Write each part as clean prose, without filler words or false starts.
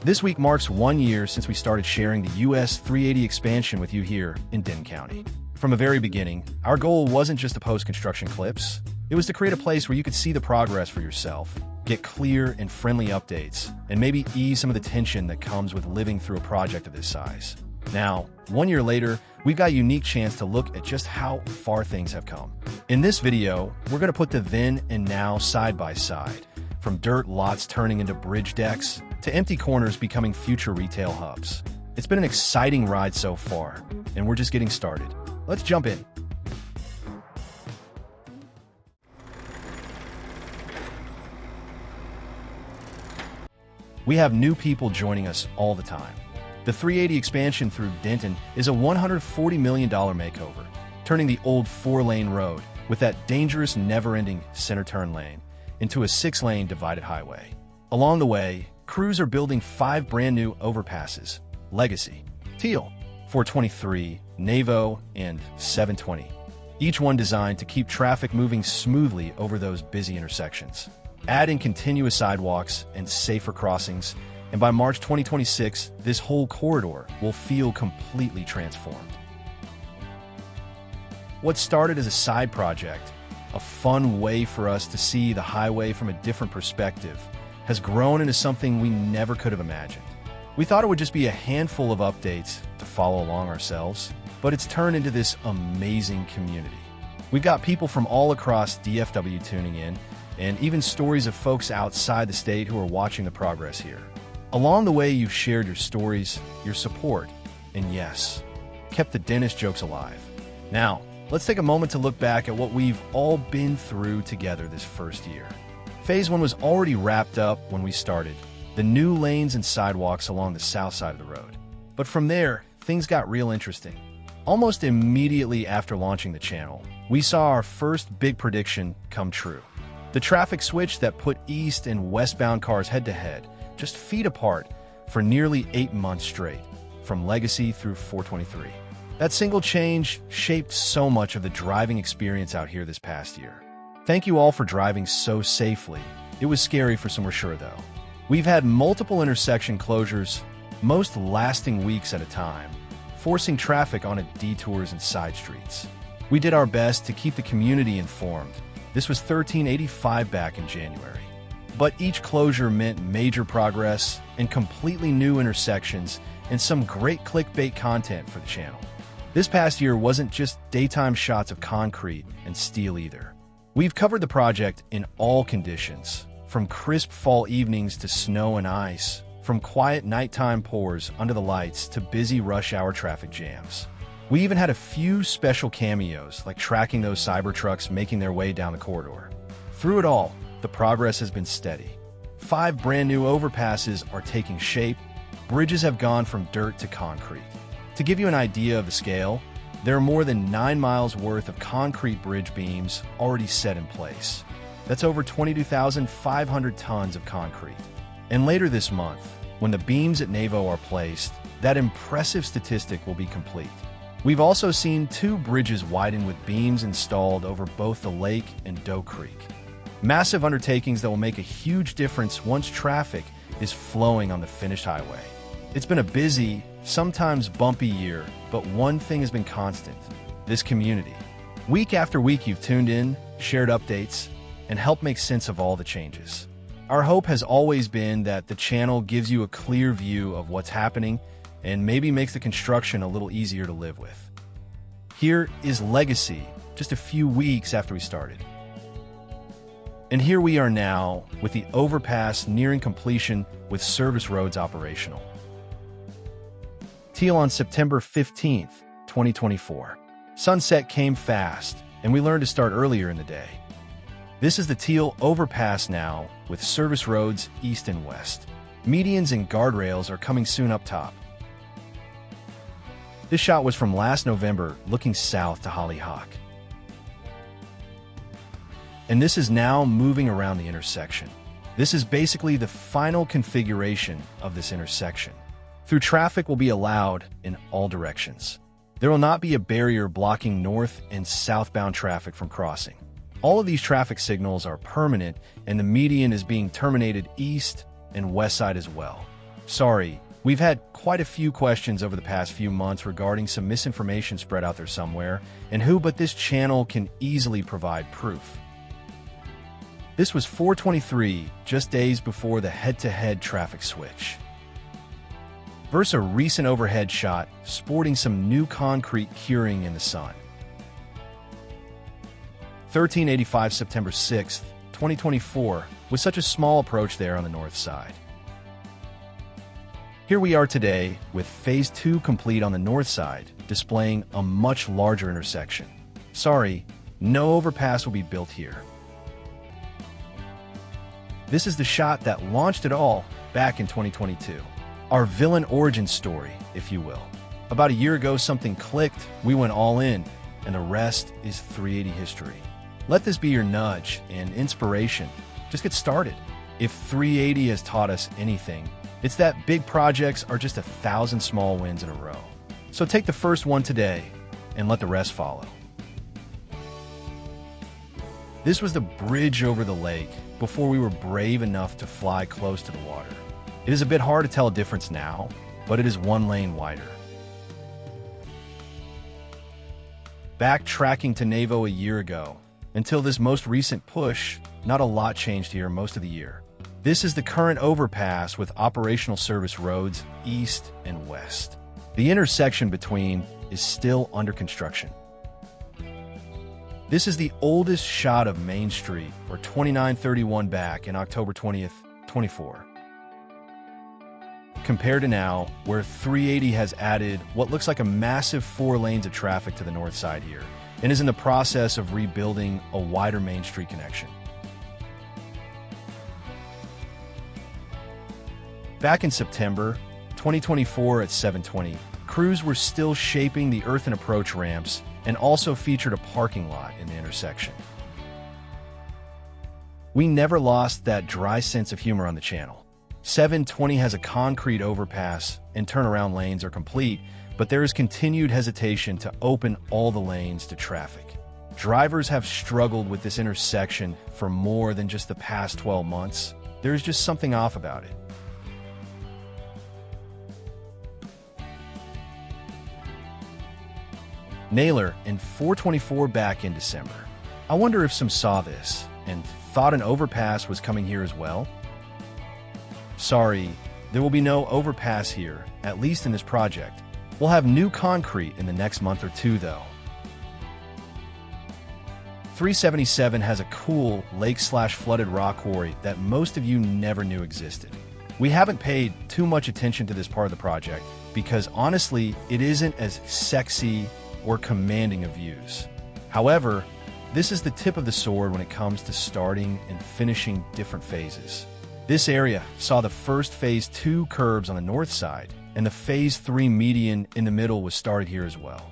This week marks 1 year since we started sharing the US 380 expansion with you here in Denton County. From the very beginning, our goal wasn't just to post construction clips. It was to create a place where you could see the progress for yourself, get clear and friendly updates, and maybe ease some of the tension that comes with living through a project of this size. Now, 1 year later, we've got a unique chance to look at just how far things have come. In this video, we're going to put the then and now side by side, from dirt lots turning into bridge decks to empty corners becoming future retail hubs. It's been an exciting ride so far, and we're just getting started. Let's jump in. We have new people joining us all the time. The 380 expansion through Denton is a $140 million makeover, turning the old 4-lane road with that dangerous, never-ending center turn lane into a 6-lane divided highway. Along the way, crews are building 5 brand new overpasses: Legacy, Teal, 423, Navo, and 720. Each one designed to keep traffic moving smoothly over those busy intersections. Add in continuous sidewalks and safer crossings, and by March 2026, this whole corridor will feel completely transformed. What started as a side project, a fun way for us to see the highway from a different perspective, has grown into something we never could have imagined. We thought it would just be a handful of updates to follow along ourselves, but it's turned into this amazing community. We've got people from all across DFW tuning in, and even stories of folks outside the state who are watching the progress here. Along the way, you've shared your stories, your support, and yes, kept the dentist jokes alive. Now, let's take a moment to look back at what we've all been through together this first year. Phase 1 was already wrapped up when we started, the new lanes and sidewalks along the south side of the road. But from there, things got real interesting. Almost immediately after launching the channel, we saw our first big prediction come true. The traffic switch that put east and westbound cars head-to-head, just feet apart, for nearly 8 months straight, from Legacy through 423. That single change shaped so much of the driving experience out here this past year. Thank you all for driving so safely. It was scary for some, we're sure, though. We've had multiple intersection closures, most lasting weeks at a time, forcing traffic onto detours and side streets. We did our best to keep the community informed. This was 1385 back in January. But each closure meant major progress and completely new intersections and some great clickbait content for the channel. This past year wasn't just daytime shots of concrete and steel either. We've covered the project in all conditions, from crisp fall evenings to snow and ice, from quiet nighttime pours under the lights to busy rush hour traffic jams. We even had a few special cameos, like tracking those Cybertrucks making their way down the corridor. Through it all, the progress has been steady. 5 brand new overpasses are taking shape. Bridges have gone from dirt to concrete. To give you an idea of the scale, there are more than 9 miles worth of concrete bridge beams already set in place. That's over 22,500 tons of concrete. And later this month, when the beams at Navo are placed, that impressive statistic will be complete. We've also seen 2 bridges widen with beams installed over both the lake and Doe Creek. Massive undertakings that will make a huge difference once traffic is flowing on the finished highway. It's been a busy, sometimes bumpy year, but one thing has been constant: this community. Week after week, you've tuned in, shared updates, and helped make sense of all the changes. Our hope has always been that the channel gives you a clear view of what's happening and maybe makes the construction a little easier to live with. Here is Legacy, just a few weeks after we started. And here we are now, with the overpass nearing completion with service roads operational. Teal on September 15th, 2024. Sunset came fast, and we learned to start earlier in the day. This is the Teal overpass now, with service roads east and west. Medians and guardrails are coming soon up top. This shot was from last November, looking south to Hollyhock. And this is now moving around the intersection. This is basically the final configuration of this intersection. Through traffic will be allowed in all directions. There will not be a barrier blocking north and southbound traffic from crossing. All of these traffic signals are permanent, and the median is being terminated east and west side as well. Sorry, we've had quite a few questions over the past few months regarding some misinformation spread out there somewhere, and who but this channel can easily provide proof. This was 4:23, just days before the head-to-head traffic switch. Versus a recent overhead shot sporting some new concrete curing in the sun. 1385 September 6th, 2024, with such a small approach there on the north side. Here we are today with Phase 2 complete on the north side, displaying a much larger intersection. Sorry, no overpass will be built here. This is the shot that launched it all back in 2022. Our villain origin story, if you will. About a year ago, something clicked, we went all in, and the rest is 380 history. Let this be your nudge and inspiration. Just get started. If 380 has taught us anything, it's that big projects are just 1,000 small wins in a row. So take the first one today and let the rest follow. This was the bridge over the lake before we were brave enough to fly close to the water. It is a bit hard to tell a difference now, but it is 1 lane wider. Backtracking to Navo a year ago, until this most recent push, not a lot changed here most of the year. This is the current overpass with operational service roads east and west. The intersection between is still under construction. This is the oldest shot of Main Street, or 2931 back in October 20th, 24. Compared to now, where 380 has added what looks like a massive 4 lanes of traffic to the north side here, and is in the process of rebuilding a wider Main Street connection. Back in September 2024 at 7:20, crews were still shaping the earthen approach ramps and also featured a parking lot in the intersection. We never lost that dry sense of humor on the channel. 720 has a concrete overpass and turnaround lanes are complete, but there is continued hesitation to open all the lanes to traffic. Drivers have struggled with this intersection for more than just the past 12 months. There is just something off about it. Naylor and 424 back in December. I wonder if some saw this and thought an overpass was coming here as well? Sorry, there will be no overpass here, at least in this project. We'll have new concrete in the next month or two, though. 377 has a cool lake/flooded rock quarry that most of you never knew existed. We haven't paid too much attention to this part of the project because honestly, it isn't as sexy or commanding of views. However, this is the tip of the sword when it comes to starting and finishing different phases. This area saw the first Phase 2 curbs on the north side, and the Phase 3 median in the middle was started here as well.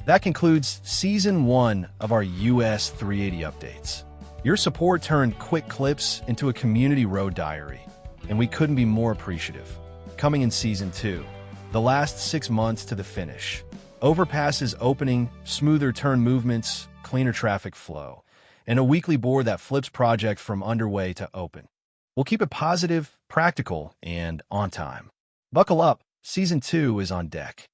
That concludes Season 1 of our US 380 updates. Your support turned quick clips into a community road diary, and we couldn't be more appreciative. Coming in Season 2, the last 6 months to the finish. Overpasses opening, smoother turn movements, cleaner traffic flow, and a weekly board that flips project from underway to open. We'll keep it positive, practical, and on time. Buckle up, Season 2 is on deck.